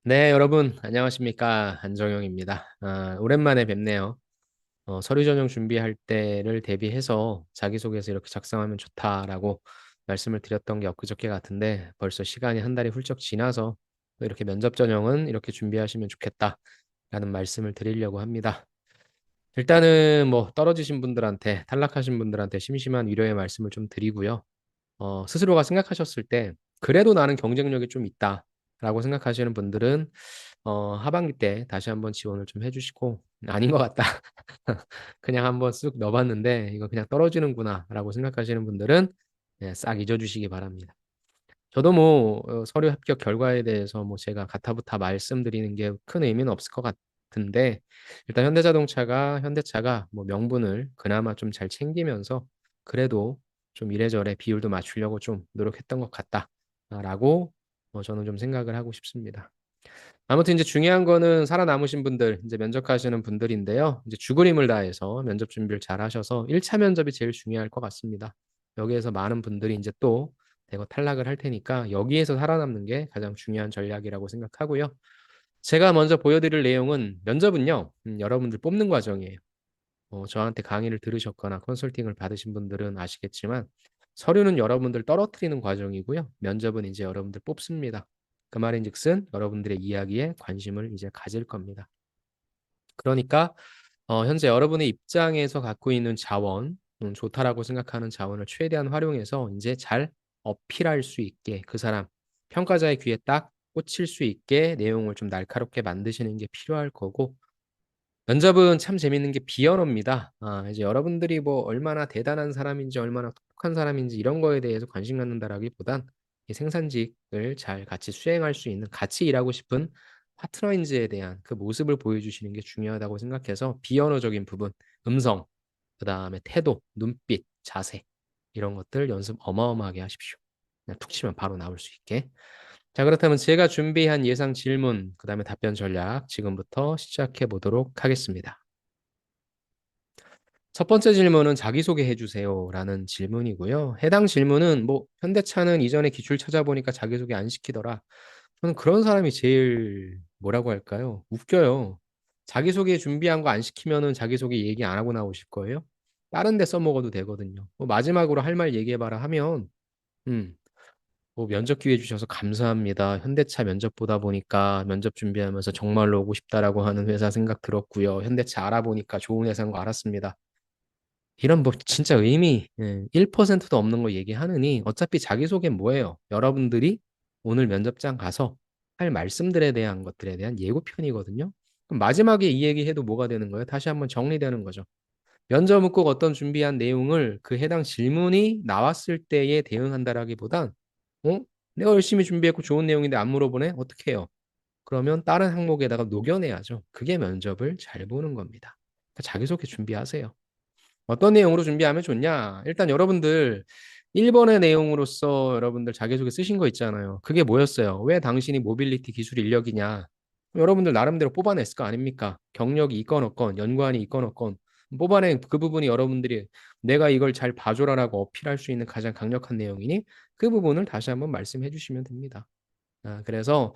네, 여러분, 안녕하십니까. 안정영입니다. 오랜만에 뵙네요. 서류 전형 준비할 때를 대비해서 자기소개서 이렇게 작성하면 좋다라고 말씀을 드렸던 게 엊그저께 같은데 벌써 시간이 한 달이 훌쩍 지나서 또 이렇게 면접 전형은 이렇게 준비하시면 좋겠다라는 말씀을 드리려고 합니다. 일단은 뭐 떨어지신 분들한테, 탈락하신 분들한테 심심한 위로의 말씀을 좀 드리고요. 스스로가 생각하셨을 때 그래도 나는 경쟁력이 좀 있다라고 생각하시는 분들은 하반기 때 다시 한번 지원을 좀 해주시고 아닌 것 같다. 그냥 한번 쓱 넣어봤는데 이거 그냥 떨어지는구나라고 생각하시는 분들은 싹 잊어주시기 바랍니다. 저도 뭐 서류 합격 결과에 대해서 뭐 제가 가타부타 말씀드리는 게 큰 의미는 없을 것 같은데 일단 현대차가 뭐 명분을 그나마 좀 잘 챙기면서 그래도 좀 이래저래 비율도 맞추려고 좀 노력했던 것 같다라고 저는 좀 생각을 하고 싶습니다. 아무튼 이제 중요한 거는 살아남으신 분들, 이제 면접하시는 분들인데요. 이제 죽을 힘을 다해서 면접 준비를 잘 하셔서 1차 면접이 제일 중요할 것 같습니다. 여기에서 많은 분들이 이제 또 대거 탈락을 할 테니까 여기에서 살아남는 게 가장 중요한 전략이라고 생각하고요. 제가 먼저 보여드릴 내용은 면접은요, 여러분들 뽑는 과정이에요. 저한테 강의를 들으셨거나 컨설팅을 받으신 분들은 아시겠지만 서류는 여러분들 떨어뜨리는 과정이고요. 면접은 이제 여러분들 뽑습니다. 그 말인즉슨 여러분들의 이야기에 관심을 이제 가질 겁니다. 그러니까 현재 여러분의 입장에서 갖고 있는 자원, 좋다라고 생각하는 자원을 최대한 활용해서 이제 잘 어필할 수 있게 그 사람 평가자의 귀에 딱 꽂힐 수 있게 내용을 좀 날카롭게 만드시는 게 필요할 거고 면접은 참 재밌는 게 비언어입니다. 이제 여러분들이 뭐 얼마나 대단한 사람인지 얼마나 똑똑한 사람인지 이런 거에 대해서 관심 갖는다라기보단 이 생산직을 잘 같이 수행할 수 있는 같이 일하고 싶은 파트너인지에 대한 그 모습을 보여주시는 게 중요하다고 생각해서 비언어적인 부분, 음성, 그다음에 태도, 눈빛, 자세 이런 것들 연습 어마어마하게 하십시오. 그냥 툭 치면 바로 나올 수 있게. 자, 그렇다면 제가 준비한 예상 질문, 그다음에 답변 전략 지금부터 시작해 보도록 하겠습니다. 첫 번째 질문은 자기소개해 주세요라는 질문이고요. 해당 질문은 뭐 현대차는 이전에 기출 찾아보니까 자기소개 안 시키더라. 저는 그런 사람이 제일 뭐라고 할까요? 웃겨요. 자기소개 준비한 거 안 시키면은 자기소개 얘기 안 하고 나오실 거예요? 다른 데 써먹어도 되거든요. 뭐 마지막으로 할 말 얘기해봐라 하면 음, 뭐 면접 기회 주셔서 감사합니다. 현대차 면접 보다 보니까 면접 준비하면서 정말로 오고 싶다라고 하는 회사 생각 들었고요. 현대차 알아보니까 좋은 회사인 거 알았습니다. 이런 뭐 진짜 의미 1%도 없는 거 얘기하느니 어차피 자기소개 뭐예요? 여러분들이 오늘 면접장 가서 할 말씀들에 대한 것들에 대한 예고편이거든요. 그럼 마지막에 이 얘기해도 뭐가 되는 거예요? 다시 한번 정리되는 거죠. 면접은 꼭 어떤 준비한 내용을 그 해당 질문이 나왔을 때에 대응한다라기보단 어? 내가 열심히 준비했고 좋은 내용인데 안 물어보네? 어떻게 해요? 그러면 다른 항목에다가 녹여내야죠. 그게 면접을 잘 보는 겁니다. 그러니까 자기소개 준비하세요. 어떤 내용으로 준비하면 좋냐? 일단 여러분들 1번의 내용으로서 여러분들 자기소개 쓰신 거 있잖아요. 그게 뭐였어요? 왜 당신이 모빌리티 기술 인력이냐? 여러분들 나름대로 뽑아냈을 거 아닙니까? 경력이 있건 없건, 연관이 있건 없건 뽑아낸 그 부분이 여러분들이 내가 이걸 잘 봐줘라라고 어필할 수 있는 가장 강력한 내용이니 그 부분을 다시 한번 말씀해 주시면 됩니다. 그래서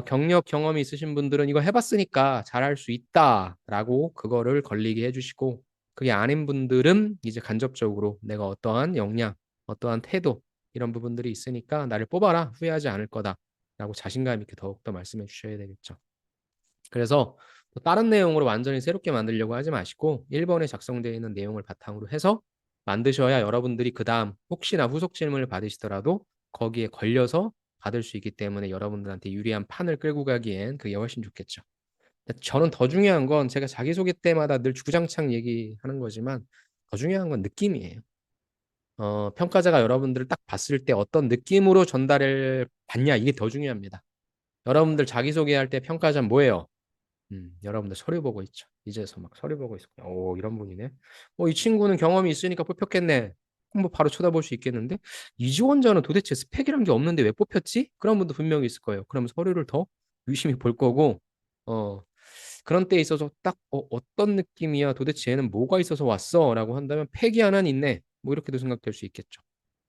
경력 경험이 있으신 분들은 이거 해봤으니까 잘할 수 있다라고 그거를 걸리게 해주시고 그게 아닌 분들은 이제 간접적으로 내가 어떠한 역량, 어떠한 태도 이런 부분들이 있으니까 나를 뽑아라 후회하지 않을 거다라고 자신감 있게 더욱더 말씀해 주셔야 되겠죠. 그래서 또 다른 내용으로 완전히 새롭게 만들려고 하지 마시고 1번에 작성되어 있는 내용을 바탕으로 해서 만드셔야 여러분들이 그 다음 혹시나 후속 질문을 받으시더라도 거기에 걸려서 받을 수 있기 때문에 여러분들한테 유리한 판을 끌고 가기엔 그게 훨씬 좋겠죠. 저는 더 중요한 건 제가 자기소개 때마다 늘 주구장창 얘기하는 거지만 더 중요한 건 느낌이에요. 평가자가 여러분들을 딱 봤을 때 어떤 느낌으로 전달을 받냐 이게 더 중요합니다. 여러분들 자기소개할 때 평가자는 뭐예요? 여러분들 서류 보고 있죠. 이제서 막 서류 보고 있어. 오, 이런 분이네. 이 친구는 경험이 있으니까 뽑혔겠네. 그럼 뭐 바로 쳐다볼 수 있겠는데? 이 지원자는 도대체 스펙이란 게 없는데 왜 뽑혔지? 그런 분도 분명히 있을 거예요. 그럼 서류를 더 유심히 볼 거고, 어, 그런 때에 있어서 딱, 어떤 느낌이야? 도대체 얘는 뭐가 있어서 왔어? 라고 한다면 팩이 하나는 있네. 뭐 이렇게도 생각될 수 있겠죠.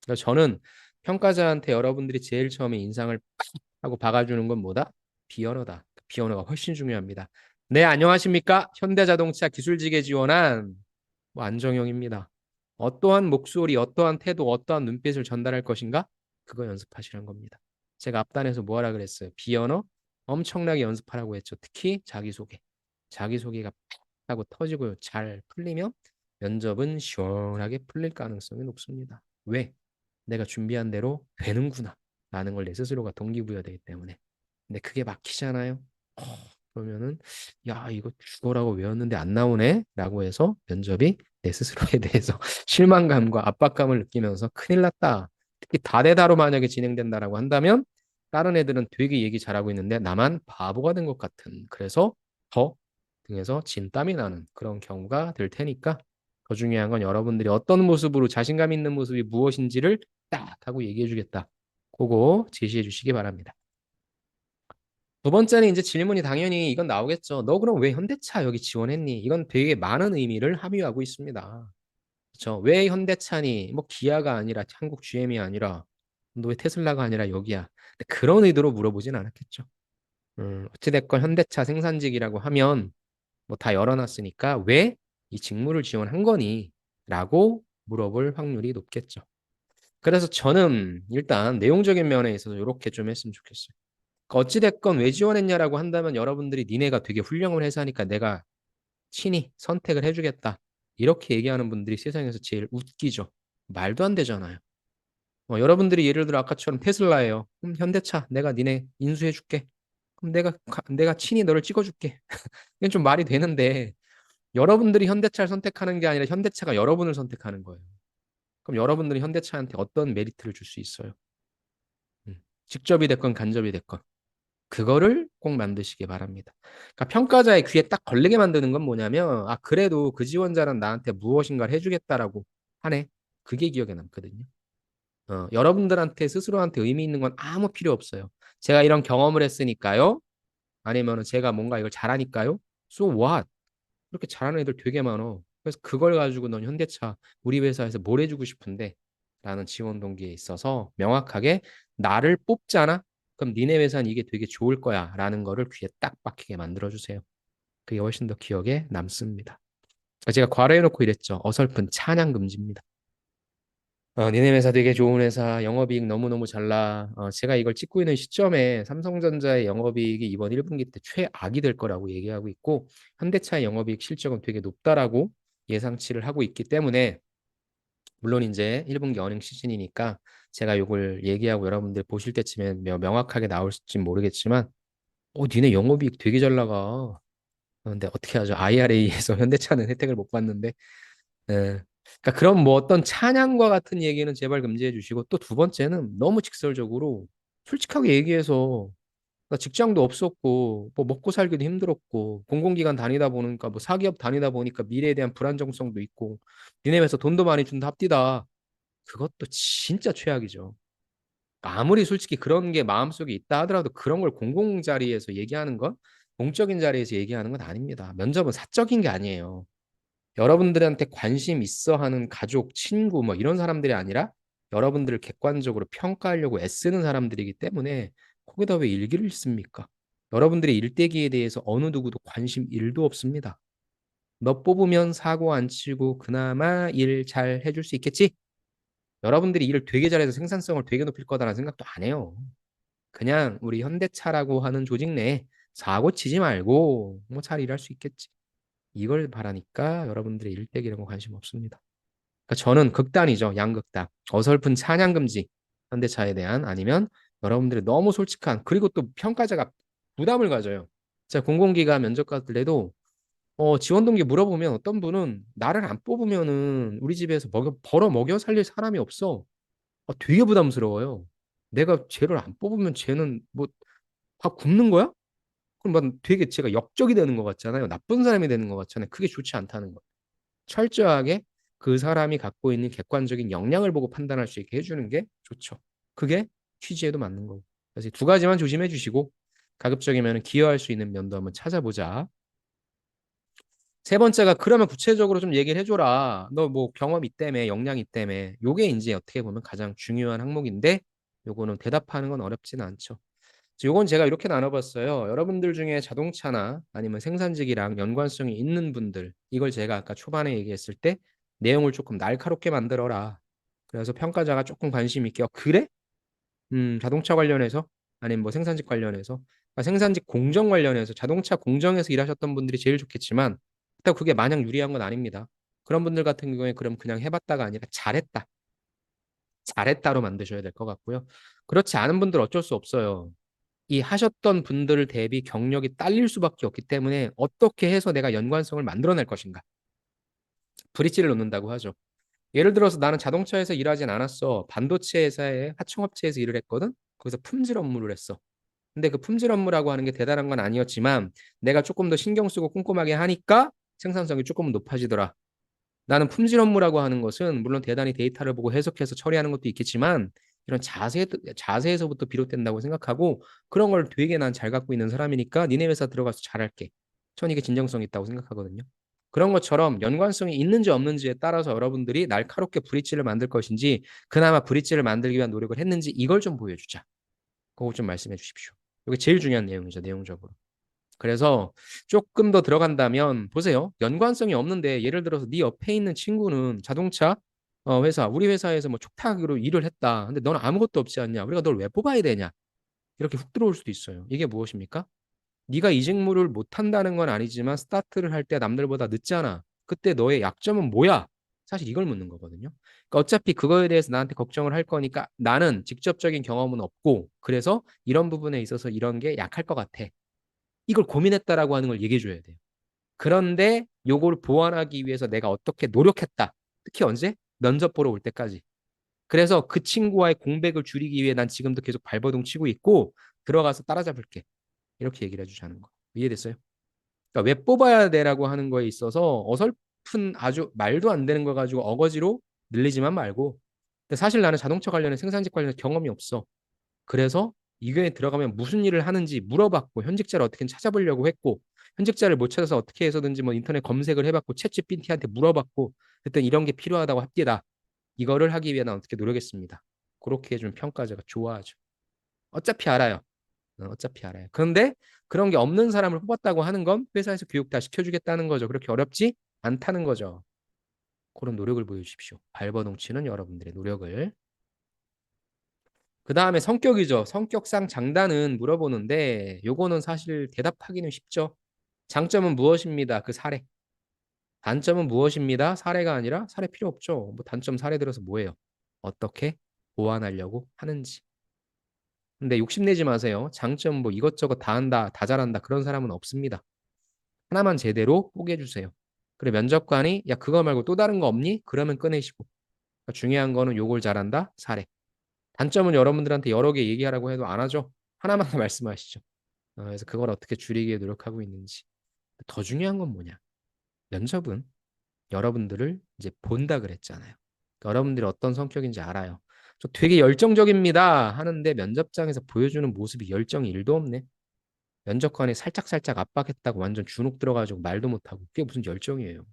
그래서 저는 평가자한테 여러분들이 제일 처음에 인상을 팍 하고 박아주는 건 뭐다? 비언어다. 비언어가 훨씬 중요합니다. 네, 안녕하십니까? 현대자동차 기술직에 지원한 안정형입니다. 어떠한 목소리, 어떠한 태도, 어떠한 눈빛을 전달할 것인가? 그거 연습하시란 겁니다. 제가 앞단에서 뭐 하라 그랬어요? 비언어 엄청나게 연습하라고 했죠. 특히 자기소개. 자기소개가 팍 하고 터지고 잘 풀리면 면접은 시원하게 풀릴 가능성이 높습니다. 왜? 내가 준비한 대로 되는구나 라는 걸 내 스스로가 동기부여되기 때문에. 근데 그게 막히잖아요. 어, 그러면은 야 이거 죽어라고 외웠는데 안 나오네 라고 해서 면접이 내 스스로에 대해서 실망감과 압박감을 느끼면서 큰일 났다. 특히 다대다로 만약에 진행된다라고 한다면 다른 애들은 되게 얘기 잘하고 있는데 나만 바보가 된 것 같은, 그래서 더 등에서 진땀이 나는 그런 경우가 될 테니까, 더 중요한 건 여러분들이 어떤 모습으로 자신감 있는 모습이 무엇인지를 딱 하고 얘기해 주겠다. 그거 제시해 주시기 바랍니다. 두 번째는 이제 질문이 당연히 이건 나오겠죠. 너 그럼 왜 현대차 여기 지원했니? 이건 되게 많은 의미를 함유하고 있습니다. 그렇죠? 왜 현대차니? 뭐 기아가 아니라 한국 GM이 아니라 너 왜 테슬라가 아니라 여기야? 근데 그런 의도로 물어보진 않았겠죠. 어찌됐건 현대차 생산직이라고 하면 뭐 다 열어놨으니까 왜 이 직무를 지원한 거니? 라고 물어볼 확률이 높겠죠. 그래서 저는 일단 내용적인 면에 있어서 이렇게 좀 했으면 좋겠어요. 어찌됐건 왜 지원했냐라고 한다면 여러분들이 니네가 되게 훌륭한 회사니까 내가 친히 선택을 해주겠다. 이렇게 얘기하는 분들이 세상에서 제일 웃기죠. 말도 안 되잖아요. 여러분들이 예를 들어 아까처럼 테슬라예요. 그럼 현대차 내가 니네 인수해줄게. 그럼 내가 친히 너를 찍어줄게. 이건 좀 말이 되는데 여러분들이 현대차를 선택하는 게 아니라 현대차가 여러분을 선택하는 거예요. 그럼 여러분들이 현대차한테 어떤 메리트를 줄 수 있어요? 직접이 됐건 간접이 됐건. 그거를 꼭 만드시기 바랍니다. 그러니까 평가자의 귀에 딱 걸리게 만드는 건 뭐냐면, 아, 그래도 그 지원자는 나한테 무엇인가를 해주겠다라고 하네. 그게 기억에 남거든요. 여러분들한테 스스로한테 의미 있는 건 아무 필요 없어요. 제가 이런 경험을 했으니까요. 아니면 제가 뭔가 이걸 잘하니까요. So what? 그렇게 잘하는 애들 되게 많어. 그래서 그걸 가지고 넌 현대차 우리 회사에서 뭘 해주고 싶은데 라는 지원 동기에 있어서 명확하게 나를 뽑잖아? 그럼 니네 회사는 이게 되게 좋을 거야 라는 거를 귀에 딱 박히게 만들어주세요. 그게 훨씬 더 기억에 남습니다. 제가 괄호해놓고 이랬죠. 어설픈 찬양 금지입니다. 니네 회사 되게 좋은 회사, 영업이익 너무너무 잘 나. 제가 이걸 찍고 있는 시점에 삼성전자의 영업이익이 이번 1분기 때 최악이 될 거라고 얘기하고 있고, 현대차의 영업이익 실적은 되게 높다라고 예상치를 하고 있기 때문에, 물론 이제 1분기 어닝 시즌이니까 제가 이걸 얘기하고 여러분들 보실 때쯤에 명확하게 나올지 모르겠지만, 니네 영업이익 되게 잘 나가. 근데 어떻게 하죠? IRA에서 현대차는 혜택을 못 받는데, 예. 그러니까 그런 뭐 어떤 찬양과 같은 얘기는 제발 금지해 주시고, 또 두 번째는 너무 직설적으로 솔직하게 얘기해서 나 직장도 없었고 뭐 먹고 살기도 힘들었고 공공기관 다니다 보니까 뭐 사기업 다니다 보니까 미래에 대한 불안정성도 있고 니네 회사 돈도 많이 준다 합디다. 그것도 진짜 최악이죠. 아무리 솔직히 그런 게 마음속에 있다 하더라도 그런 걸 공공 자리에서 얘기하는 건, 공적인 자리에서 얘기하는 건 아닙니다. 면접은 사적인 게 아니에요. 여러분들한테 관심 있어 하는 가족, 친구 뭐 이런 사람들이 아니라 여러분들을 객관적으로 평가하려고 애쓰는 사람들이기 때문에 거기다 왜 일기를 씁니까? 여러분들의 일대기에 대해서 어느 누구도 관심 1도 없습니다. 너 뽑으면 사고 안 치고 그나마 일 잘 해줄 수 있겠지? 여러분들이 일을 되게 잘해서 생산성을 되게 높일 거다라는 생각도 안 해요. 그냥 우리 현대차라고 하는 조직 내에 사고 치지 말고 뭐 잘 일할 수 있겠지. 이걸 바라니까 여러분들의 일대기 이런 거 관심 없습니다. 그러니까 저는 극단이죠. 양극단. 어설픈 찬양 금지. 현대차에 대한, 아니면 여러분들이 너무 솔직한, 그리고 또 평가자가 부담을 가져요. 제가 공공기관 면접 갔을 때도 지원 동기 물어보면 어떤 분은 나를 안 뽑으면은 우리 집에서 벌어 먹여 살릴 사람이 없어. 되게 부담스러워요. 내가 쟤를 안 뽑으면 쟤는 뭐 다 굶는 거야? 그럼 막 되게 제가 역적이 되는 것 같잖아요. 나쁜 사람이 되는 것 같잖아요. 그게 좋지 않다는 거. 철저하게 그 사람이 갖고 있는 객관적인 역량을 보고 판단할 수 있게 해주는 게 좋죠. 그게 취지에도 맞는 거고. 그래서 두 가지만 조심해 주시고, 가급적이면 기여할 수 있는 면도 한번 찾아보자. 세 번째가, 그러면 구체적으로 좀 얘기를 해줘라. 너 뭐 경험 있다며, 역량 있다며. 요게 이제 어떻게 보면 가장 중요한 항목인데, 요거는 대답하는 건 어렵지는 않죠. 요건 제가 이렇게 나눠봤어요. 여러분들 중에 자동차나 아니면 생산직이랑 연관성이 있는 분들, 이걸 제가 아까 초반에 얘기했을 때 내용을 조금 날카롭게 만들어라. 그래서 평가자가 조금 관심 있게, 그래? 자동차 관련해서 아니면 뭐 생산직 관련해서, 그러니까 생산직 공정 관련해서 자동차 공정에서 일하셨던 분들이 제일 좋겠지만 일단 그게 마냥 유리한 건 아닙니다. 그런 분들 같은 경우에 그럼 그냥 해봤다가 아니라 잘했다. 잘했다로 만드셔야 될 것 같고요. 그렇지 않은 분들 어쩔 수 없어요. 이 하셨던 분들 대비 경력이 딸릴 수밖에 없기 때문에 어떻게 해서 내가 연관성을 만들어낼 것인가. 브릿지를 놓는다고 하죠. 예를 들어서 나는 자동차에서 일하진 않았어. 반도체 회사에 하청업체에서 일을 했거든. 거기서 품질 업무를 했어. 근데 그 품질 업무라고 하는 게 대단한 건 아니었지만 내가 조금 더 신경 쓰고 꼼꼼하게 하니까 생산성이 조금 높아지더라. 나는 품질 업무라고 하는 것은 물론 대단히 데이터를 보고 해석해서 처리하는 것도 있겠지만 이런 자세에서부터 비롯된다고 생각하고 그런 걸 되게 난 잘 갖고 있는 사람이니까 니네 회사 들어가서 잘할게. 전 이게 진정성이 있다고 생각하거든요. 그런 것처럼 연관성이 있는지 없는지에 따라서 여러분들이 날카롭게 브릿지를 만들 것인지 그나마 브릿지를 만들기 위한 노력을 했는지 이걸 좀 보여주자. 그거 좀 말씀해 주십시오. 이게 제일 중요한 내용이죠, 내용적으로. 그래서 조금 더 들어간다면 보세요. 연관성이 없는데 예를 들어서 네 옆에 있는 친구는 자동차 회사, 우리 회사에서 뭐 촉탁으로 일을 했다. 근데 너는 아무것도 없지 않냐? 우리가 널 왜 뽑아야 되냐? 이렇게 훅 들어올 수도 있어요. 이게 무엇입니까? 네가 이 직무를 못한다는 건 아니지만 스타트를 할 때 남들보다 늦잖아. 그때 너의 약점은 뭐야? 사실 이걸 묻는 거거든요. 그러니까 어차피 그거에 대해서 나한테 걱정을 할 거니까 나는 직접적인 경험은 없고 그래서 이런 부분에 있어서 이런 게 약할 것 같아. 이걸 고민했다라고 하는 걸 얘기해 줘야 돼요. 그런데 요걸 보완하기 위해서 내가 어떻게 노력했다. 특히 언제? 면접 보러 올 때까지. 그래서 그 친구와의 공백을 줄이기 위해 난 지금도 계속 발버둥 치고 있고 들어가서 따라잡을게. 이렇게 얘기를 해주자는 거. 이해됐어요? 그러니까 왜 뽑아야 돼라고 하는 거에 있어서 어설픈 아주 말도 안 되는 거 가지고 어거지로 늘리지만 말고. 근데 사실 나는 자동차 관련해 생산직 관련해 경험이 없어. 그래서 이거에 들어가면 무슨 일을 하는지 물어봤고 현직자를 어떻게 찾아보려고 했고 현직자를 못 찾아서 어떻게 해서든지 뭐 인터넷 검색을 해봤고 챗GPT한테 물어봤고 그랬더니 이런 게 필요하다고 합디다. 이거를 하기 위해 난 어떻게 노력했습니다. 그렇게 해주면 평가자가 좋아하죠. 어차피 알아요. 어차피 알아요. 그런데 그런 게 없는 사람을 뽑았다고 하는 건 회사에서 교육 다 시켜주겠다는 거죠. 그렇게 어렵지 않다는 거죠. 그런 노력을 보여주십시오. 발버둥 치는 여러분들의 노력을. 그 다음에 성격이죠. 성격상 장단은 물어보는데 요거는 사실 대답하기는 쉽죠. 장점은 무엇입니다. 그 사례. 단점은 무엇입니다. 사례가 아니라 사례 필요 없죠. 뭐 단점 사례 들어서 뭐예요. 어떻게 보완하려고 하는지. 근데 욕심내지 마세요. 장점 뭐 이것저것 다 한다, 다 잘한다 그런 사람은 없습니다. 하나만 제대로 뽀개 주세요. 그래 면접관이 야 그거 말고 또 다른 거 없니? 그러면 꺼내시고. 그러니까 중요한 거는 요걸 잘한다. 사례. 단점은 여러분들한테 여러 개 얘기하라고 해도 안 하죠. 하나만 말씀하시죠. 그래서 그걸 어떻게 줄이기에 노력하고 있는지. 더 중요한 건 뭐냐? 면접은 여러분들을 이제 본다 그랬잖아요. 그러니까 여러분들이 어떤 성격인지 알아요. 저 되게 열정적입니다 하는데 면접장에서 보여주는 모습이 열정이 1도 없네. 면접관이 살짝살짝 압박했다고 완전 주눅 들어가지고 말도 못하고 그게 무슨 열정이에요.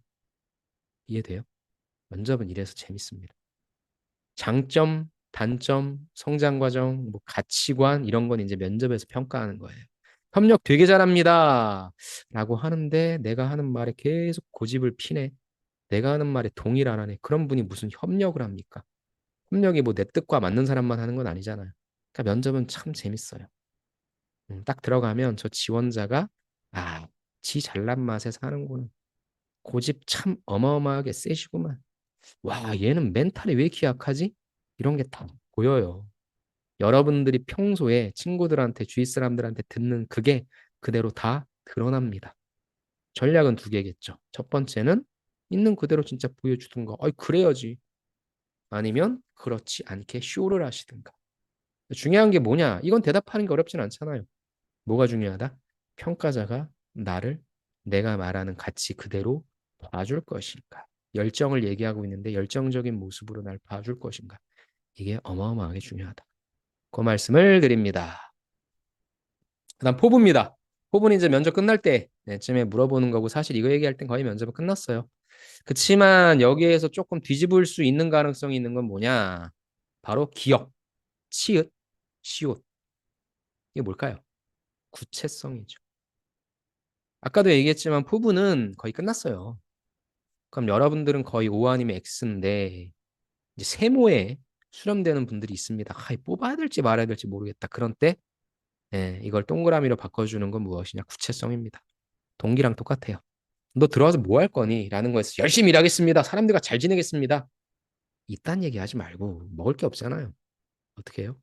이해돼요? 면접은 이래서 재밌습니다. 장점, 단점, 성장 과정, 뭐 가치관 이런 건 이제 면접에서 평가하는 거예요. 협력 되게 잘합니다. 라고 하는데 내가 하는 말에 계속 고집을 피네. 내가 하는 말에 동의를 안 하네. 그런 분이 무슨 협력을 합니까? 협력이 뭐 내 뜻과 맞는 사람만 하는 건 아니잖아요. 그러니까 면접은 참 재밌어요. 딱 들어가면 저 지원자가 아, 지 잘난 맛에 사는구나. 고집 참 어마어마하게 세시구만. 와, 얘는 멘탈이 왜 이렇게 약하지? 이런 게 다 보여요. 여러분들이 평소에 친구들한테, 주위 사람들한테 듣는 그게 그대로 다 드러납니다. 전략은 두 개겠죠. 첫 번째는 있는 그대로 진짜 보여주든가. 아이, 그래야지. 아니면 그렇지 않게 쇼를 하시든가. 중요한 게 뭐냐? 이건 대답하는 게 어렵진 않잖아요. 뭐가 중요하다? 평가자가 나를 내가 말하는 가치 그대로 봐줄 것인가? 열정을 얘기하고 있는데 열정적인 모습으로 날 봐줄 것인가? 이게 어마어마하게 중요하다. 그 말씀을 드립니다. 그다음 포부입니다. 포부는 이제 면접 끝날 때쯤에 물어보는 거고 사실 이거 얘기할 땐 거의 면접은 끝났어요. 그치만 여기에서 조금 뒤집을 수 있는 가능성이 있는 건 뭐냐? 바로 기억, 치읓, 시옷. 이게 뭘까요? 구체성이죠. 아까도 얘기했지만 포부는 거의 끝났어요. 그럼 여러분들은 거의 O 아니면 X인데 이제 세모에 수렴되는 분들이 있습니다. 뽑아야 될지 말아야 될지 모르겠다. 그런 때 이걸 동그라미로 바꿔주는 건 무엇이냐? 구체성입니다. 동기랑 똑같아요. 너 들어와서 뭐 할 거니? 라는 거에서 열심히 일하겠습니다. 사람들과 잘 지내겠습니다. 이딴 얘기 하지 말고 먹을 게 없잖아요. 어떻게 해요?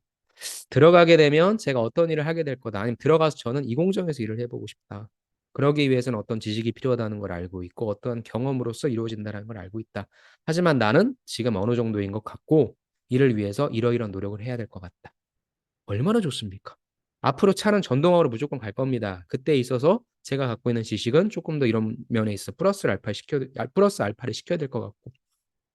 들어가게 되면 제가 어떤 일을 하게 될 거다. 아니면 들어가서 저는 이 공정에서 일을 해보고 싶다. 그러기 위해서는 어떤 지식이 필요하다는 걸 알고 있고 어떤 경험으로서 이루어진다는 걸 알고 있다. 하지만 나는 지금 어느 정도인 것 같고 이를 위해서 이러이러한 노력을 해야 될 것 같다. 얼마나 좋습니까? 앞으로 차는 전동화로 무조건 갈 겁니다. 그때 있어서 제가 갖고 있는 지식은 조금 더 이런 면에 있어 플러스 알파를 시켜야 될 것 같고.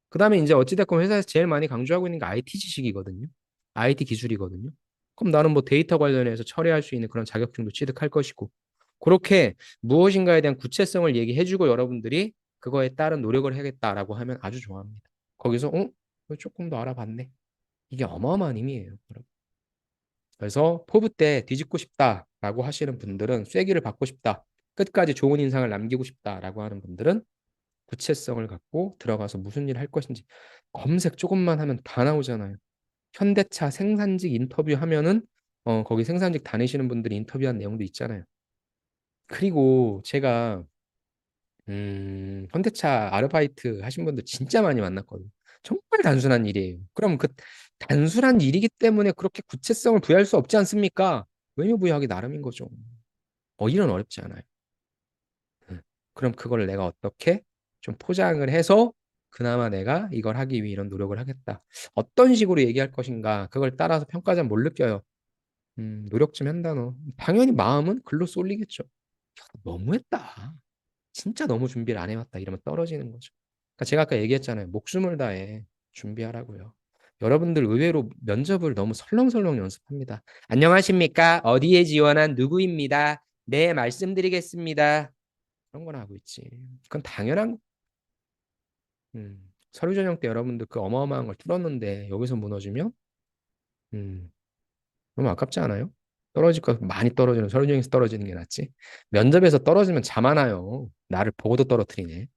그다음에 이제 어찌됐건 회사에서 제일 많이 강조하고 있는 게 IT 지식이거든요. IT 기술이거든요. 그럼 나는 뭐 데이터 관련해서 처리할 수 있는 그런 자격증도 취득할 것이고. 그렇게 무엇인가에 대한 구체성을 얘기해주고 여러분들이 그거에 따른 노력을 하겠다라고 하면 아주 좋아합니다. 거기서 조금 더 알아봤네. 이게 어마어마한 힘이에요. 여러분. 그래서 포부 때 뒤집고 싶다라고 하시는 분들은 쐐기를 받고 싶다. 끝까지 좋은 인상을 남기고 싶다라고 하는 분들은 구체성을 갖고 들어가서 무슨 일을 할 것인지 검색 조금만 하면 다 나오잖아요. 현대차 생산직 인터뷰 하면은 거기 생산직 다니시는 분들이 인터뷰한 내용도 있잖아요. 그리고 제가 현대차 아르바이트 하신 분들 진짜 많이 만났거든요. 정말 단순한 일이에요. 그럼 그 단순한 일이기 때문에 그렇게 구체성을 부여할 수 없지 않습니까? 의무 부여하기 나름인 거죠. 일은 어렵지 않아요. 음. 그럼 그걸 내가 어떻게 좀 포장을 해서 그나마 내가 이걸 하기 위해 이런 노력을 하겠다. 어떤 식으로 얘기할 것인가. 그걸 따라서 평가자는 뭘 느껴요? 노력 좀 한다 너. 당연히 마음은 글로 쏠리겠죠. 야, 너무했다. 진짜 너무 준비를 안 해왔다. 이러면 떨어지는 거죠. 그러니까 제가 아까 얘기했잖아요. 목숨을 다해 준비하라고요. 여러분들 의외로 면접을 너무 설렁설렁 연습합니다. 안녕하십니까? 어디에 지원한 누구입니다. 네, 말씀드리겠습니다. 그런 건 하고 있지. 그건 당연한, 서류 전형 때 여러분들 그 어마어마한 걸 뚫었는데 여기서 무너지면, 음, 너무 아깝지 않아요? 떨어질 거 많이 떨어지는 서류 전형에서 떨어지는 게 낫지. 면접에서 떨어지면 자만해요. 나를 보고도 떨어뜨리네.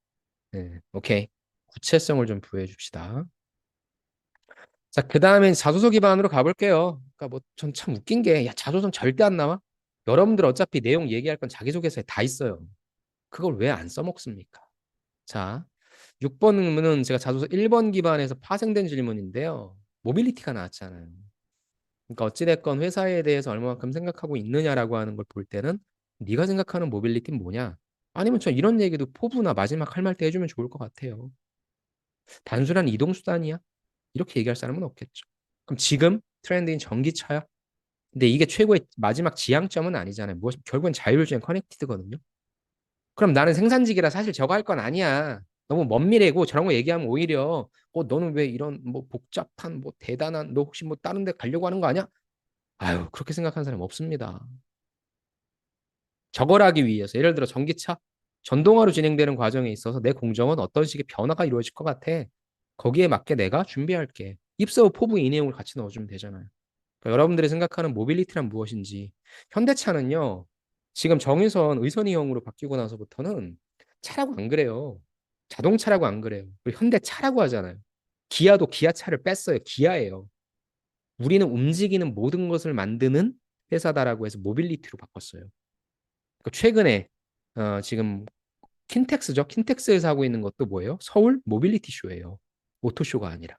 네, 오케이. 구체성을 좀 부여해 줍시다. 자, 그 다음엔 자소서 기반으로 가볼게요. 그러니까 뭐, 전 참 웃긴 게, 야, 자소서는 절대 안 나와? 여러분들 어차피 내용 얘기할 건 자기소개서에 다 있어요. 그걸 왜 안 써먹습니까? 자, 6번 의문은 제가 자소서 1번 기반에서 파생된 질문인데요. 모빌리티가 나왔잖아요. 그러니까 어찌됐건 회사에 대해서 얼마만큼 생각하고 있느냐라고 하는 걸 볼 때는 네가 생각하는 모빌리티는 뭐냐? 아니면 저 이런 얘기도 포부나 마지막 할 말 때 해주면 좋을 것 같아요. 단순한 이동수단이야? 이렇게 얘기할 사람은 없겠죠. 그럼 지금 트렌드인 전기차야? 근데 이게 최고의 마지막 지향점은 아니잖아요. 결국엔 자율주행 커넥티드거든요. 그럼 나는 생산직이라 사실 저거 할 건 아니야. 너무 먼 미래고 저런 거 얘기하면 오히려 너는 왜 이런 뭐 복잡한 뭐 대단한 너 혹시 뭐 다른 데 가려고 하는 거 아니야? 아유, 그렇게 생각하는 사람 없습니다. 저걸 하기 위해서 예를 들어 전기차 전동화로 진행되는 과정에 있어서 내 공정은 어떤 식의 변화가 이루어질 것 같아. 거기에 맞게 내가 준비할게. 입서 포부 이 내용을 같이 넣어주면 되잖아요. 그러니까 여러분들이 생각하는 모빌리티란 무엇인지. 현대차는요. 지금 정의선 의선이형으로 바뀌고 나서부터는 차라고 안 그래요. 자동차라고 안 그래요. 그리고 현대차라고 하잖아요. 기아도 기아차를 뺐어요. 기아예요. 우리는 움직이는 모든 것을 만드는 회사다라고 해서 모빌리티로 바꿨어요. 그러니까 최근에 지금 킨텍스죠. 킨텍스에서 하고 있는 것도 뭐예요? 서울 모빌리티 쇼예요. 오토쇼가 아니라.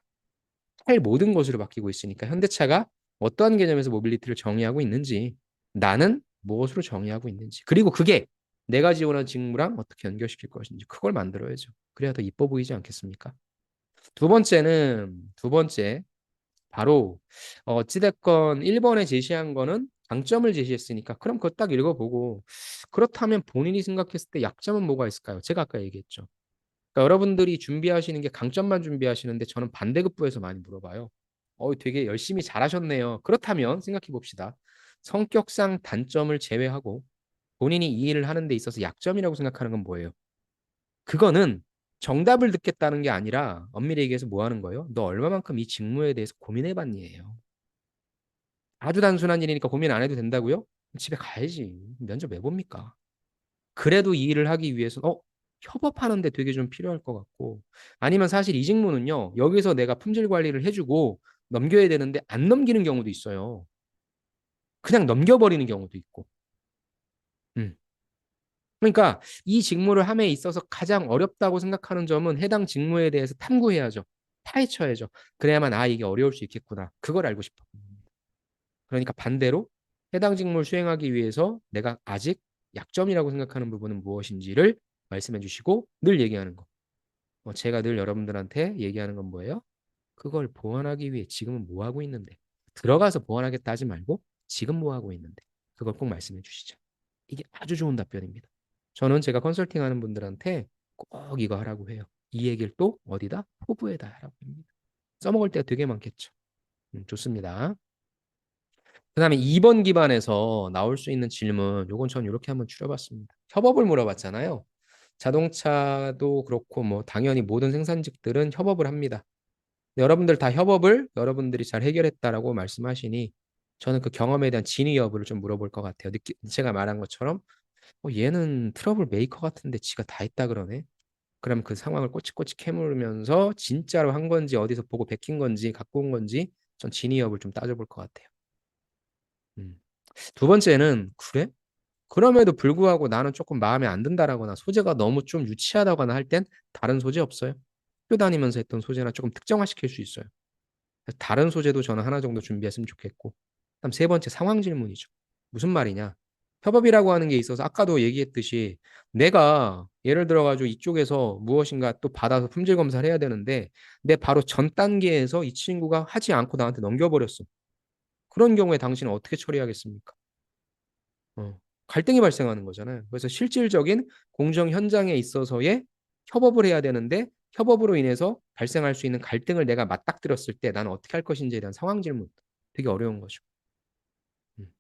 할 모든 것으로 바뀌고 있으니까 현대차가 어떠한 개념에서 모빌리티를 정의하고 있는지 나는 무엇으로 정의하고 있는지 그리고 그게 내가 지원한 직무랑 어떻게 연결시킬 것인지 그걸 만들어야죠. 그래야 더 이뻐 보이지 않겠습니까? 두 번째 바로 어찌됐건 1번에 제시한 거는 장점을 제시했으니까 그럼 그거 딱 읽어보고 그렇다면 본인이 생각했을 때 약점은 뭐가 있을까요? 제가 아까 얘기했죠. 그러니까 여러분들이 준비하시는 게 강점만 준비하시는데 저는 반대급부에서 많이 물어봐요. 되게 열심히 잘하셨네요. 그렇다면 생각해 봅시다. 성격상 단점을 제외하고 본인이 이 일을 하는 데 있어서 약점이라고 생각하는 건 뭐예요? 그거는 정답을 듣겠다는 게 아니라 엄밀히 얘기해서 뭐 하는 거예요? 너 얼마만큼 이 직무에 대해서 고민해 봤니예요. 아주 단순한 일이니까 고민 안 해도 된다고요? 집에 가야지. 면접 왜 봅니까? 그래도 이 일을 하기 위해서 협업하는데 되게 좀 필요할 것 같고 아니면 사실 이 직무는요 여기서 내가 품질 관리를 해주고 넘겨야 되는데 안 넘기는 경우도 있어요. 그냥 넘겨버리는 경우도 있고. 음. 그러니까 이 직무를 함에 있어서 가장 어렵다고 생각하는 점은 해당 직무에 대해서 탐구해야죠. 파헤쳐야죠. 그래야만 이게 어려울 수 있겠구나. 그걸 알고 싶어. 그러니까 반대로 해당 직무를 수행하기 위해서 내가 아직 약점이라고 생각하는 부분은 무엇인지를 말씀해 주시고 늘 얘기하는 거. 제가 늘 여러분들한테 얘기하는 건 뭐예요? 그걸 보완하기 위해 지금은 뭐 하고 있는데 들어가서 보완하겠다 하지 말고 지금 뭐 하고 있는데 그걸 꼭 말씀해 주시죠. 이게 아주 좋은 답변입니다. 저는 제가 컨설팅하는 분들한테 꼭 이거 하라고 해요. 이 얘기를 또 어디다? 포부에다 하라고 합니다. 써먹을 때가 되게 많겠죠. 좋습니다. 그 다음에 2번 기반에서 나올 수 있는 질문, 요건 전 이렇게 한번 추려봤습니다. 협업을 물어봤잖아요. 자동차도 그렇고 뭐 당연히 모든 생산직들은 협업을 합니다. 여러분들 다 협업을 여러분들이 잘 해결했다라고 말씀하시니 저는 그 경험에 대한 진위 여부를 좀 물어볼 것 같아요. 제가 말한 것처럼 얘는 트러블 메이커 같은데 지가 다 했다 그러네. 그럼 그 상황을 꼬치꼬치 캐물으면서 진짜로 한 건지 어디서 보고 베낀 건지 갖고 온 건지 전 진위 여부를 좀 따져볼 것 같아요. 음. 두 번째는 그래? 그럼에도 불구하고 나는 조금 마음에 안 든다라거나 소재가 너무 좀 유치하다거나 할 땐 다른 소재 없어요? 학교 다니면서 했던 소재나 조금 특정화시킬 수 있어요. 다른 소재도 저는 하나 정도 준비했으면 좋겠고. 그다음 세 번째 상황 질문이죠. 무슨 말이냐? 협업이라고 하는 게 있어서 아까도 얘기했듯이 내가 예를 들어가지고 이쪽에서 무엇인가 또 받아서 품질 검사를 해야 되는데 내 바로 전 단계에서 이 친구가 하지 않고 나한테 넘겨버렸어. 그런 경우에 당신은 어떻게 처리하겠습니까? 어, 갈등이 발생하는 거잖아요. 그래서 실질적인 공정 현장에 있어서의 협업을 해야 되는데 협업으로 인해서 발생할 수 있는 갈등을 내가 맞닥뜨렸을 때 나는 어떻게 할 것인지에 대한 상황 질문 되게 어려운 거죠. 음.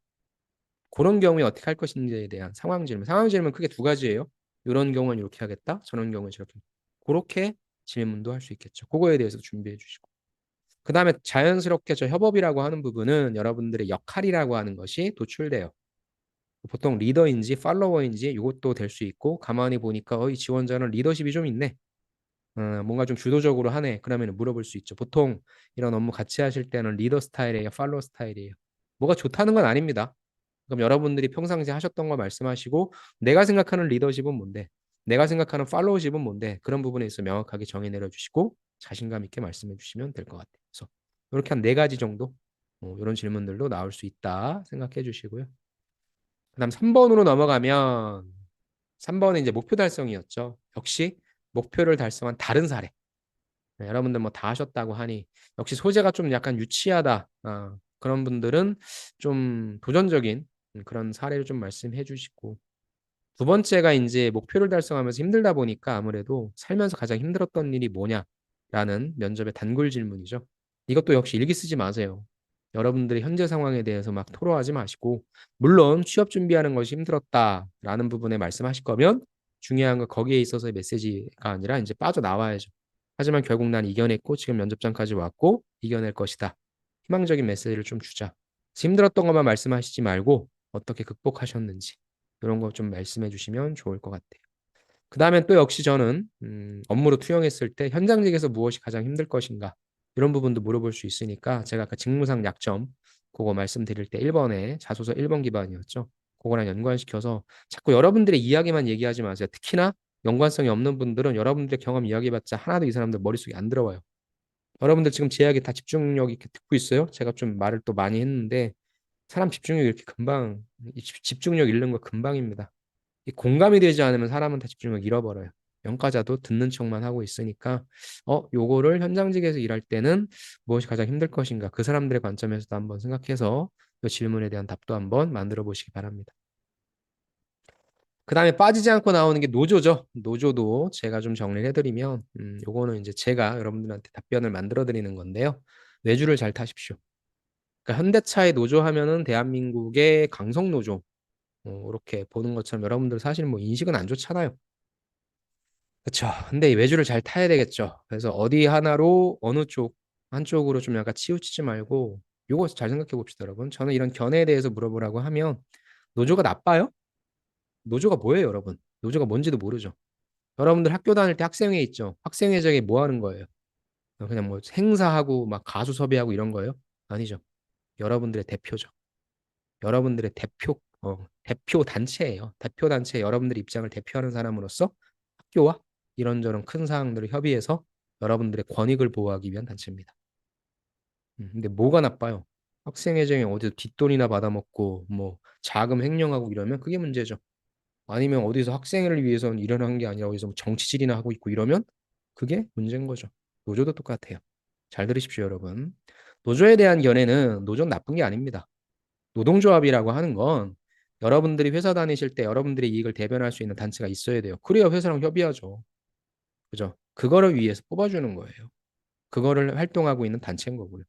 그런 경우에 어떻게 할 것인지에 대한 상황 질문. 상황 질문 크게 두 가지예요. 이런 경우는 이렇게 하겠다. 저런 경우는 저렇게. 그렇게 질문도 할 수 있겠죠. 그거에 대해서 준비해 주시고. 그 다음에 자연스럽게 저 협업이라고 하는 부분은 여러분들의 역할이라고 하는 것이 도출돼요. 보통 리더인지 팔로워인지 이것도 될 수 있고 가만히 보니까 이 지원자는 리더십이 좀 있네. 뭔가 좀 주도적으로 하네. 그러면 물어볼 수 있죠. 보통 이런 업무 같이 하실 때는 리더 스타일이에요, 팔로워 스타일이에요. 뭐가 좋다는 건 아닙니다. 그럼 여러분들이 평상시에 하셨던 거 말씀하시고 내가 생각하는 리더십은 뭔데? 내가 생각하는 팔로워십은 뭔데? 그런 부분에 있어 명확하게 정의 내려주시고 자신감 있게 말씀해 주시면 될 것 같아요. 그래서 이렇게 한 네 가지 정도 이런 질문들도 나올 수 있다 생각해 주시고요. 그다음 3번으로 넘어가면 3번은 이제 목표 달성이었죠. 역시 목표를 달성한 다른 사례. 네, 여러분들 뭐 다 하셨다고 하니 역시 소재가 좀 약간 유치하다. 그런 분들은 좀 도전적인 그런 사례를 좀 말씀해 주시고 두 번째가 이제 목표를 달성하면서 힘들다 보니까 아무래도 살면서 가장 힘들었던 일이 뭐냐라는 면접의 단골 질문이죠. 이것도 역시 일기 쓰지 마세요. 여러분들의 현재 상황에 대해서 막 토로하지 마시고 물론 취업 준비하는 것이 힘들었다라는 부분에 말씀하실 거면 중요한 건 거기에 있어서의 메시지가 아니라 이제 빠져나와야죠. 하지만 결국 난 이겨냈고 지금 면접장까지 왔고 이겨낼 것이다. 희망적인 메시지를 좀 주자. 힘들었던 것만 말씀하시지 말고 어떻게 극복하셨는지 이런 거 좀 말씀해 주시면 좋을 것 같아요. 그 다음에 또 역시 저는 업무로 투영했을 때 현장직에서 무엇이 가장 힘들 것인가 이런 부분도 물어볼 수 있으니까 제가 아까 직무상 약점 그거 말씀드릴 때 1번에 자소서 1번 기반이었죠. 그거랑 연관시켜서 자꾸 여러분들의 이야기만 얘기하지 마세요. 특히나 연관성이 없는 분들은 여러분들의 경험 이야기해봤자 하나도 이 사람들 머릿속에 안 들어와요. 여러분들 지금 제 이야기 다 집중력 있게 듣고 있어요? 제가 좀 말을 또 많이 했는데 사람 집중력 이렇게 금방 집중력 잃는 거 금방입니다. 이 공감이 되지 않으면 사람은 다 집중력 잃어버려요. 연과자도 듣는 척만 하고 있으니까 요거를 현장직에서 일할 때는 무엇이 가장 힘들 것인가 그 사람들의 관점에서도 한번 생각해서 이 질문에 대한 답도 한번 만들어 보시기 바랍니다. 그 다음에 빠지지 않고 나오는 게 노조죠. 노조도 제가 좀 정리를 해드리면 요거는 이제 제가 여러분들한테 답변을 만들어 드리는 건데요. 외주를 잘 타십시오. 그러니까 현대차의 노조 하면은 대한민국의 강성노조 이렇게 보는 것처럼 여러분들 사실 뭐 인식은 안 좋잖아요. 그렇죠. 근데 이 외주를 잘 타야 되겠죠. 그래서 어디 하나로 어느 쪽 한쪽으로 좀 약간 치우치지 말고 요거 잘 생각해 봅시다, 여러분. 저는 이런 견해에 대해서 물어보라고 하면 노조가 나빠요? 노조가 뭐예요, 여러분? 노조가 뭔지도 모르죠. 여러분들 학교 다닐 때 학생회 있죠? 학생회장이 뭐 하는 거예요? 그냥 뭐 행사하고 막 가수 섭외하고 이런 거예요? 아니죠. 여러분들의 대표죠. 여러분들의 대표 단체예요. 대표 단체 여러분들의 입장을 대표하는 사람으로서 학교와 이런저런 큰 사항들을 협의해서 여러분들의 권익을 보호하기 위한 단체입니다. 근데 뭐가 나빠요? 학생회장이 어디서 뒷돈이나 받아먹고 뭐 자금 횡령하고 이러면 그게 문제죠. 아니면 어디서 학생회를 위해서는 일어난 게 아니라 어디서 뭐 정치질이나 하고 있고 이러면 그게 문제인 거죠. 노조도 똑같아요. 잘 들으십시오, 여러분. 노조에 대한 견해는 노조는 나쁜 게 아닙니다. 노동조합이라고 하는 건 여러분들이 회사 다니실 때 여러분들의 이익을 대변할 수 있는 단체가 있어야 돼요. 그래야 회사랑 협의하죠. 그죠? 그거를 위해서 뽑아주는 거예요. 그거를 활동하고 있는 단체인 거고요.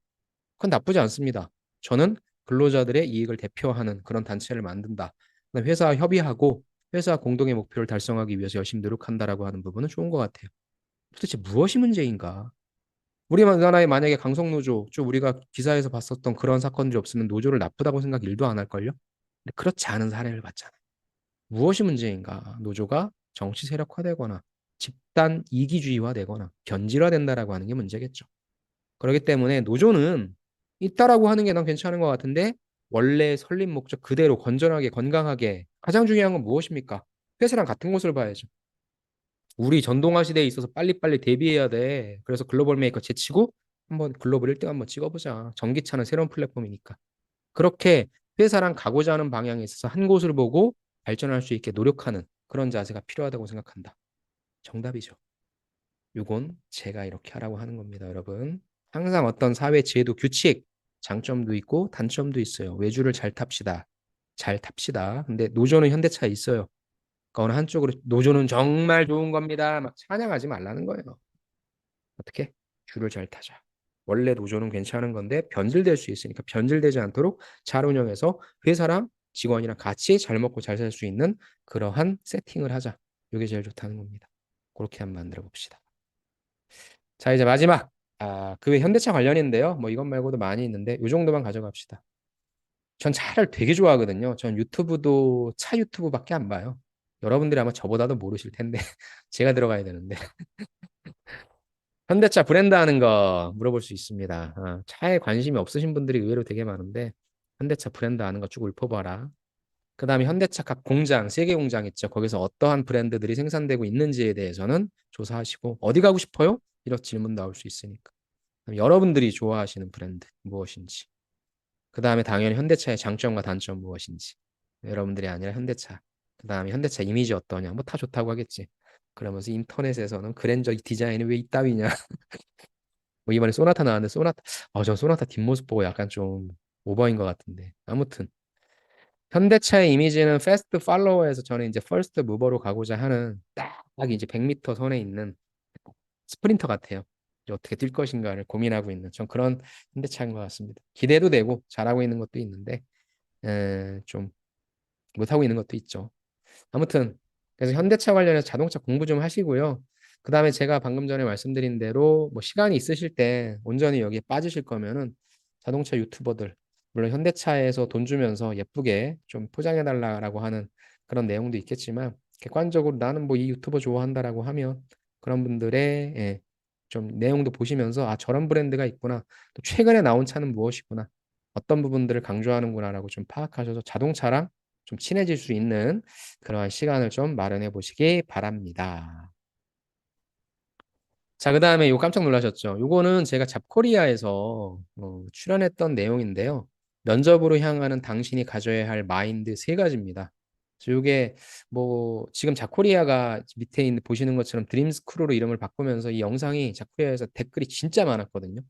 그건 나쁘지 않습니다. 저는 근로자들의 이익을 대표하는 그런 단체를 만든다. 회사와 협의하고 회사 공동의 목표를 달성하기 위해서 열심히 노력한다라고 하는 부분은 좋은 것 같아요. 도대체 무엇이 문제인가? 우리나라에 만약에 강성노조, 좀 우리가 기사에서 봤었던 그런 사건들이 없으면 노조를 나쁘다고 생각 일도 안 할걸요? 근데 그렇지 않은 사례를 봤잖아요. 무엇이 문제인가? 노조가 정치 세력화되거나 집단 이기주의화되거나 변질화된다라고 하는 게 문제겠죠. 그렇기 때문에 노조는 있다라고 하는 게 난 괜찮은 것 같은데 원래 설립 목적 그대로 건전하게 건강하게 가장 중요한 건 무엇입니까? 회사랑 같은 곳을 봐야죠. 우리 전동화 시대에 있어서 빨리빨리 대비해야 돼. 그래서 글로벌 메이커 제치고 한번 글로벌 1등 한번 찍어보자. 전기차는 새로운 플랫폼이니까. 그렇게 회사랑 가고자 하는 방향에 있어서 한 곳을 보고 발전할 수 있게 노력하는 그런 자세가 필요하다고 생각한다. 정답이죠. 요건 제가 이렇게 하라고 하는 겁니다, 여러분. 항상 어떤 사회 제도 규칙, 장점도 있고 단점도 있어요. 외주를 잘 탑시다. 잘 탑시다. 근데 노조는 현대차에 있어요. 그러니까 어느 한쪽으로 노조는 정말 좋은 겁니다. 막 찬양하지 말라는 거예요. 어떻게? 줄을 잘 타자. 원래 노조는 괜찮은 건데 변질될 수 있으니까 변질되지 않도록 잘 운영해서 회사랑 직원이랑 같이 잘 먹고 잘 살 수 있는 그러한 세팅을 하자. 이게 제일 좋다는 겁니다. 그렇게 한번 만들어 봅시다. 자, 이제 마지막. 그 외 현대차 관련인데요. 뭐 이것 말고도 많이 있는데 이 정도만 가져갑시다. 전 차를 되게 좋아하거든요. 전 유튜브도 차 유튜브밖에 안 봐요. 여러분들이 아마 저보다도 모르실 텐데 제가 들어가야 되는데 현대차 브랜드 하는 거 물어볼 수 있습니다. 차에 관심이 없으신 분들이 의외로 되게 많은데 현대차 브랜드 하는 거 쭉 읊어봐라. 그 다음에 현대차 각 공장, 세계 공장 있죠. 거기서 어떠한 브랜드들이 생산되고 있는지에 대해서는 조사하시고 어디 가고 싶어요? 이런 질문 나올 수 있으니까. 여러분들이 좋아하시는 브랜드 무엇인지. 그 다음에 당연히 현대차의 장점과 단점 무엇인지. 여러분들이 아니라 현대차. 그 다음에 현대차 이미지 어떠냐. 뭐 다 좋다고 하겠지. 그러면서 인터넷에서는 그랜저 디자인이 왜 이따위냐. 뭐 이번에 소나타 나왔는데 저 소나타 뒷모습 보고 약간 좀 오버인 것 같은데. 아무튼 현대차의 이미지는 패스트 팔로워에서 저는 이제 퍼스트 무버로 가고자 하는 딱 이제 100m 선에 있는 스프린터 같아요. 이제 어떻게 뛸 것인가를 고민하고 있는 전 그런 현대차인 것 같습니다. 기대도 되고 잘하고 있는 것도 있는데 좀 못하고 있는 것도 있죠. 아무튼 그래서 현대차 관련해서 자동차 공부 좀 하시고요. 그 다음에 제가 방금 전에 말씀드린 대로 뭐 시간이 있으실 때 온전히 여기에 빠지실 거면은 자동차 유튜버들 물론 현대차에서 돈 주면서 예쁘게 좀 포장해 달라고 하는 그런 내용도 있겠지만 객관적으로 나는 뭐 이 유튜버 좋아한다라고 하면 그런 분들의 좀 내용도 보시면서 저런 브랜드가 있구나. 또 최근에 나온 차는 무엇이구나. 어떤 부분들을 강조하는구나라고 좀 파악하셔서 자동차랑 좀 친해질 수 있는 그러한 시간을 좀 마련해 보시기 바랍니다. 자, 그 다음에 이거 깜짝 놀라셨죠? 요거는 제가 잡코리아에서 출연했던 내용인데요. 면접으로 향하는 당신이 가져야 할 마인드 세 가지입니다. 그래서 요게 뭐 지금 잡코리아가 밑에 있는 보시는 것처럼 드림스 크루로 이름을 바꾸면서 이 영상이 잡코리아에서 댓글이 진짜 많았거든요.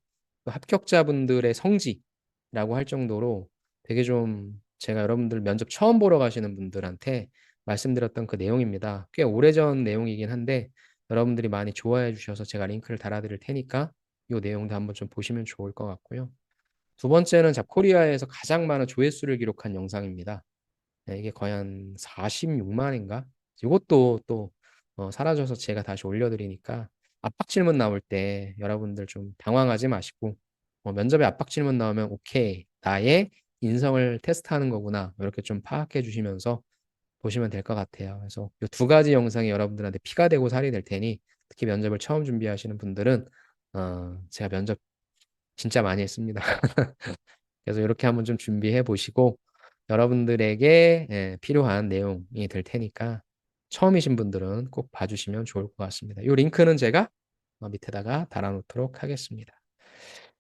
그 합격자분들의 성지라고 할 정도로 되게 좀 제가 여러분들 면접 처음 보러 가시는 분들한테 말씀드렸던 그 내용입니다. 꽤 오래전 내용이긴 한데 여러분들이 많이 좋아해 주셔서 제가 링크를 달아드릴 테니까 이 내용도 한번 좀 보시면 좋을 것 같고요. 두 번째는 잡코리아에서 가장 많은 조회수를 기록한 영상입니다. 네, 이게 거의 한 46만인가? 이것도 또 사라져서 제가 다시 올려드리니까 압박 질문 나올 때 여러분들 좀 당황하지 마시고 면접에 압박 질문 나오면 오케이, 나의 인성을 테스트하는 거구나. 이렇게 좀 파악해 주시면서 보시면 될 것 같아요. 그래서 이 두 가지 영상이 여러분들한테 피가 되고 살이 될 테니 특히 면접을 처음 준비하시는 분들은 제가 면접 진짜 많이 했습니다. 그래서 이렇게 한번 좀 준비해 보시고 여러분들에게 필요한 내용이 될 테니까 처음이신 분들은 꼭 봐주시면 좋을 것 같습니다. 이 링크는 제가 밑에다가 달아놓도록 하겠습니다.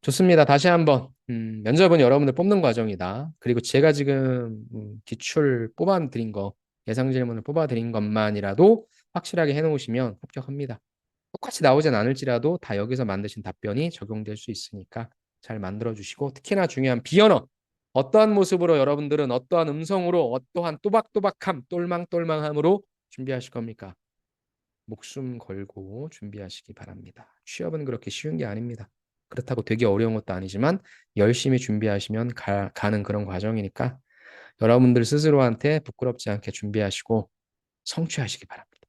좋습니다. 다시 한번 면접은 여러분들 뽑는 과정이다. 그리고 제가 지금 기출 뽑아드린 거, 예상 질문을 뽑아드린 것만이라도 확실하게 해놓으시면 합격합니다. 똑같이 나오진 않을지라도 다 여기서 만드신 답변이 적용될 수 있으니까 잘 만들어주시고 특히나 중요한 비언어 어떠한 모습으로 여러분들은 어떠한 음성으로 어떠한 또박또박함 똘망똘망함으로 준비하실 겁니까? 목숨 걸고 준비하시기 바랍니다. 취업은 그렇게 쉬운 게 아닙니다. 그렇다고 되게 어려운 것도 아니지만 열심히 준비하시면 가는 그런 과정이니까 여러분들 스스로한테 부끄럽지 않게 준비하시고 성취하시기 바랍니다.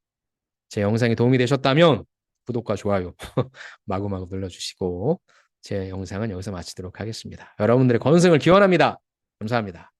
제 영상이 도움이 되셨다면 구독과 좋아요 마구마구 눌러주시고 제 영상은 여기서 마치도록 하겠습니다. 여러분들의 건승을 기원합니다. 감사합니다.